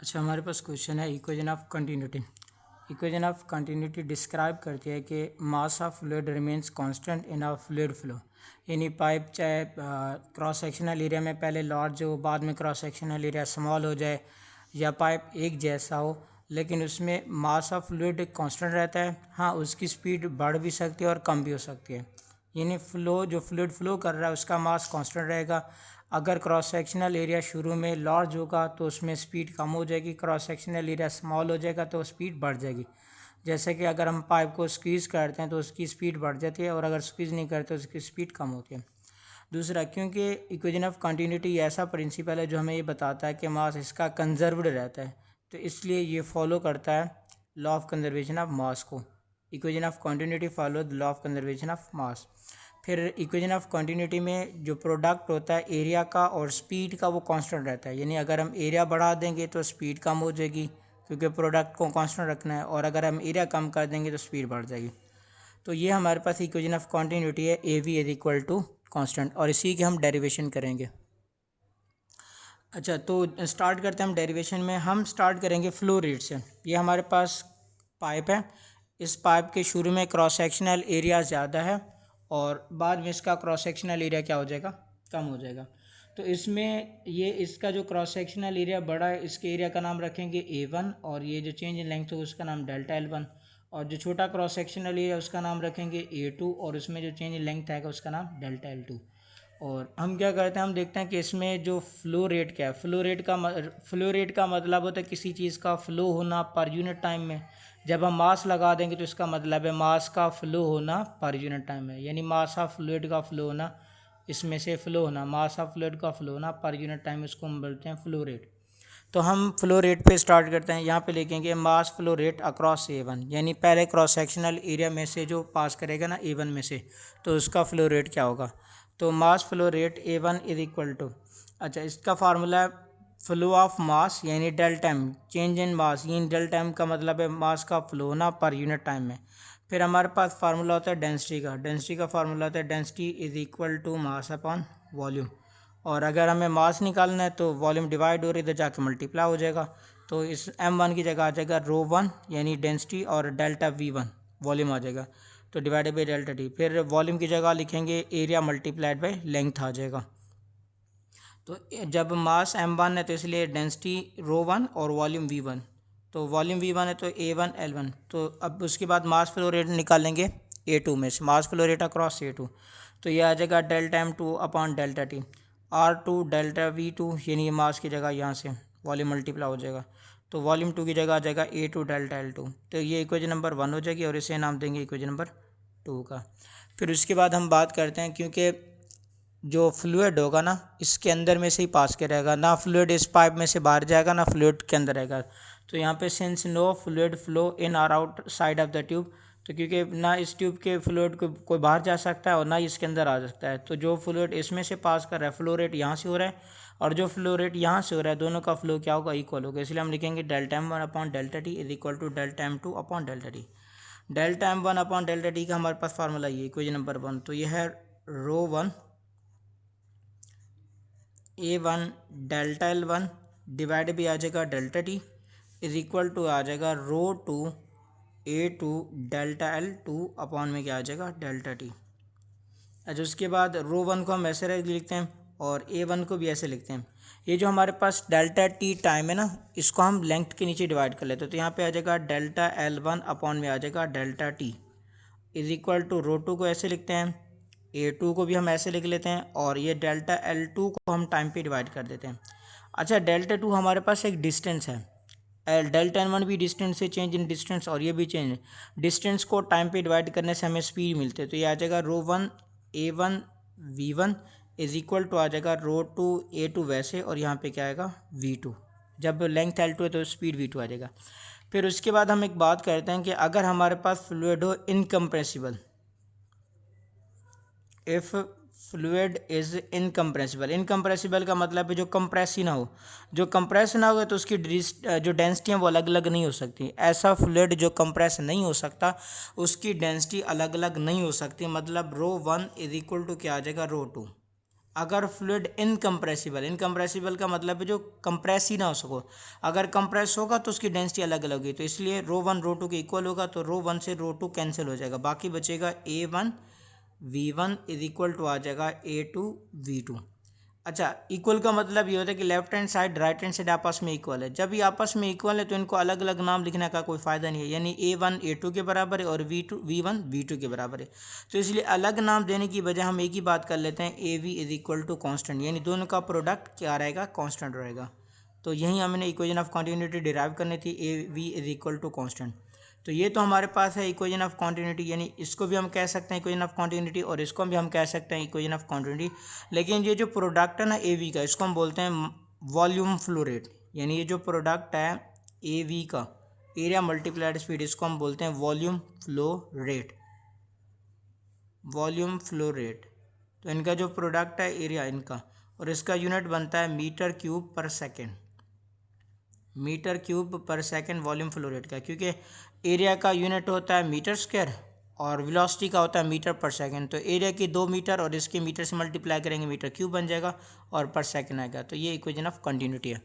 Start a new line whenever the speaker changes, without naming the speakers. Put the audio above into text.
अच्छा, हमारे पास क्वेश्चन है equation of continuity. Equation of continuity describe करती है कि mass of fluid remains constant in a fluid flow. यानी पाइप चाहे क्रॉस सेक्शनल एरिया में पहले लार्ज हो, बाद में क्रॉस सेक्शनल एरिया स्मॉल हो जाए, या पाइप एक जैसा हो, लेकिन उसमें मास ऑफ फ्लूइड कांस्टेंट रहता है। हाँ, उसकी स्पीड बढ़ भी सकती है और कम भी हो सकती है। यानी जो फ्लूइड फ्लो कर रहा है उसका मास कांस्टेंट रहेगा। अगर क्रॉस सेक्शनल एरिया शुरू में लार्ज होगा तो उसमें स्पीड कम हो जाएगी, क्रॉस सेक्शनल एरिया स्मॉल हो जाएगा तो स्पीड बढ़ जाएगी। जैसे कि अगर हम पाइप को स्क्वीज़ करते हैं तो उसकी स्पीड बढ़ जाती है, और अगर स्क्वीज़ नहीं करते तो उसकी स्पीड कम होती है। दूसरा, क्योंकि इक्वेशन ऑफ कंटिन्यूटी ऐसा प्रिंसिपल है जो हमें ये बताता है कि मास इसका कंजर्व्ड रहता है, तो इसलिए ये फॉलो करता है law of conservation of mass को। Equation of continuity follow the law of conservation of mass. फिर इक्वेशन ऑफ कंटिन्यूटी में जो प्रोडक्ट होता है एरिया का और स्पीड का, वो कांस्टेंट रहता है। यानी अगर हम एरिया बढ़ा देंगे तो स्पीड कम हो जाएगी, क्योंकि प्रोडक्ट को कांस्टेंट रखना है, और अगर हम एरिया कम कर देंगे तो स्पीड बढ़ जाएगी। तो ये हमारे पास इक्वेशन ऑफ कंटिन्यूटी है, A V is equal to constant, और इसी के हम डेरिवेशन करेंगे। अच्छा, तो स्टार्ट करते हैं हम डेरिवेशन में। हम स्टार्ट करेंगे फ्लो रेट से। ये हमारे पास पाइप है, इस पाइप के शुरू में क्रॉस सेक्शनल एरिया ज़्यादा है और बाद में इसका क्रॉस सेक्शनल एरिया क्या हो जाएगा, कम हो जाएगा। तो इसमें ये इसका जो क्रॉस सेक्शनल एरिया बड़ा है, इसके एरिया का नाम रखेंगे A1, और ये जो चेंज इन लेंथ है उसका नाम डेल्टा L1, और जो छोटा क्रॉस सेक्शनल एरिया उसका नाम रखेंगे A2, और उसमें जो चेंज इन लेंथ आएगा उसका नाम डेल्टा L2। और हम क्या करते हैं, हम देखते हैं कि इसमें जो फ्लो रेट क्या है। फ्लो रेट का मतलब होता है किसी चीज़ का फ्लो होना पर यूनिट टाइम में। जब हम मास लगा देंगे तो इसका मतलब है मास का फ्लो होना पर यूनिट टाइम में, यानी मास ऑफ फ्लूइड का फ्लो होना, इसमें से फ्लो होना, मास ऑफ फ्लूइड का फ्लो होना पर यूनिट टाइम, इसको हम बोलते हैं फ्लो रेट। तो हम फ्लो रेट पे स्टार्ट करते हैं। यहाँ पे लिखेंगे मास फ्लो रेट अक्रॉस A1, यानी पहले क्रॉस सेक्शनल एरिया में से जो पास करेगा ना A1 में से, तो उसका फ्लो रेट क्या होगा। तो mass flow rate A1 is equal to, अच्छा इसका फार्मूला है फ्लो ऑफ मास, यानी del time change in mass, यानी डेल टाइम का मतलब है मास का फ्लो होना पर यूनिट टाइम में। फिर हमारे पास फार्मूला होता है डेंसिटी का फार्मूला होता है density is equal to mass upon volume. और अगर हमें मास निकालना है तो वॉल्यूम डिवाइड हो रही है, इधर जाके मल्टीप्लाई हो जाएगा। तो इस M1 की जगह आ जाएगा ρ1 यानी डेंसिटी, और डेल्टा V1 वॉल्यूम आ जाएगा, तो डिवाइडेड बाई डेल्टा T। फिर वॉल्यूम की जगह लिखेंगे एरिया मल्टीप्लाइड बाई लेंथ आ जाएगा। तो जब मास M1 है तो इसलिए डेंसिटी ρ1 और वॉल्यूम V1, तो वॉल्यूम V1 है तो A1 L1। तो अब उसके बाद मास फ्लो रेट निकालेंगे A2 में से, मास फ्लो रेट अक्रॉस A2, तो ये आ जाएगा delta M2 upon delta T। R2 delta V2, यानी मास की जगह यहाँ से वॉल्यूम मल्टीप्लाई हो जाएगा, तो वॉल्यूम 2 की जगह आ जाएगा A2 डेल्टा L2। तो ये इक्वेशन नंबर 1 हो जाएगी, और इसे नाम देंगे इक्वेशन नंबर 2 का। फिर उसके बाद हम बात करते हैं, क्योंकि जो फ्लूइड होगा ना इसके अंदर में से ही पास करेगा, ना फ्लूइड इस पाइप में से बाहर जाएगा ना फ्लूइड के अंदर रहेगा। तो यहाँ पे since no fluid flow in और outside of the tube, तो क्योंकि ना इस ट्यूब के फ्लूइड को कोई बाहर जा सकता है और ना इसके अंदर आ सकता है, तो जो फ्लूइड इसमें से पास कर रहा है फ्लो रेट यहाँ से हो रहा है, और जो फ्लो रेट यहाँ से हो रहा है, दोनों का फ्लो क्या होगा, इक्वल होगा। इसलिए हम लिखेंगे delta M1 upon delta T is equal to delta M2 upon delta T। Delta M1 upon delta T का हमारे पास फार्मूला ये इक्वेशन नंबर 1, तो ये है ρ1 A1 डेल्टा L1 डिवाइड भी आ जाएगा delta T is equal to आ जाएगा ρ2 A2 डेल्टा L2 अपॉन में क्या आ जाएगा डेल्टा T। अच्छा, उसके बाद ρ1 को हम ऐसे लिखते हैं और A1 को भी ऐसे लिखते हैं। ये जो हमारे पास डेल्टा T टाइम है ना, इसको हम लेंथ के नीचे डिवाइड कर लेते हैं, तो यहाँ पे आ जाएगा डेल्टा L1 अपॉन में आ जाएगा delta T is equal to ρ2 को ऐसे लिखते हैं, A2 को भी हम ऐसे लिख लेते हैं, और ये डेल्टा L2 को हम टाइम पे डिवाइड कर देते हैं। अच्छा, डेल्टा 2 हमारे पास एक डिस्टेंस है, डेल्टा N1 भी डिस्टेंस से चेंज इन डिस्टेंस, और ये भी चेंज डिस्टेंस को टाइम पे डिवाइड करने से हमें स्पीड मिलती है। तो ये आ जाएगा ρ1 A1 V1 is equal to आ जाएगा ρ2 A2 वैसे, और यहाँ पे क्या आएगा V2। जब लेंथ L2 है तो स्पीड V2 आ जाएगा। फिर उसके बाद हम एक बात करते हैं कि अगर हमारे पास फ्लूइड हो incompressible, if fluid is incompressible, incompressible का मतलब है जो कंप्रेस ही ना हो। जो कंप्रेस ना हो तो उसकी जो डेंसिटी है वो अलग अलग नहीं हो सकती। ऐसा फ्लूइड जो कंप्रेस नहीं हो सकता उसकी डेंसिटी अलग अलग नहीं हो सकती, मतलब ρ1 इज इक्वल टू क्या आ जाएगा ρ2। अगर फ्लूइड इनकम्प्रेसिबल का मतलब है जो कंप्रेस ही ना हो सको, अगर कंप्रेस होगा तो उसकी डेंसिटी अलग अलग होगी, तो इसलिए ρ1 ρ2 के इक्वल होगा, तो ρ1 से ρ2 कैंसिल हो जाएगा, बाकी बचेगा A1 V1 is equal to आ जाएगा A2 V2। अच्छा, इक्वल का मतलब ये होता है कि left hand side right hand side आपस में इक्वल है। जब ये आपस में इक्वल है तो इनको अलग अलग नाम लिखने का कोई फ़ायदा नहीं है, यानी A1 A2 के बराबर है और V1 V2 के बराबर है, तो इसलिए अलग नाम देने की बजाय हम एक ही बात कर लेते हैं, AV is equal to constant, यानी दोनों का प्रोडक्ट क्या रहेगा, कॉन्स्टेंट रहेगा। तो यही हमने इक्वेशन ऑफ कॉन्टिन्यूटी डिराइव करनी थी, AV is equal to constant. तो ये तो हमारे पास है इक्वेशन ऑफ कॉन्टिन्यूटी, यानी इसको भी हम कह सकते हैं इक्वेशन ऑफ कॉन्टिन्यूटी और इसको भी हम कह सकते हैं इक्वेशन ऑफ कॉन्टिन्यूटी। लेकिन ये जो प्रोडक्ट है ना AV का, इसको हम बोलते हैं वॉल्यूम फ्लो रेट, यानी ये जो प्रोडक्ट है AV का, एरिया मल्टीप्लाइड स्पीड, इसको हम बोलते हैं volume flow rate, volume flow rate. तो इनका जो प्रोडक्ट है एरिया इनका, और इसका यूनिट बनता है मीटर क्यूब पर सेकेंड, मीटर क्यूब पर सेकेंड वॉल्यूम फ्लो रेट का, क्योंकि एरिया का यूनिट होता है मीटर स्क्वायर और वेलोसिटी का होता है मीटर पर सेकंड, तो एरिया की 2 मीटर और इसके मीटर से मल्टीप्लाई करेंगे मीटर क्यूब बन जाएगा और पर सेकंड आएगा। तो ये इक्वेशन ऑफ कंटिन्यूटी है।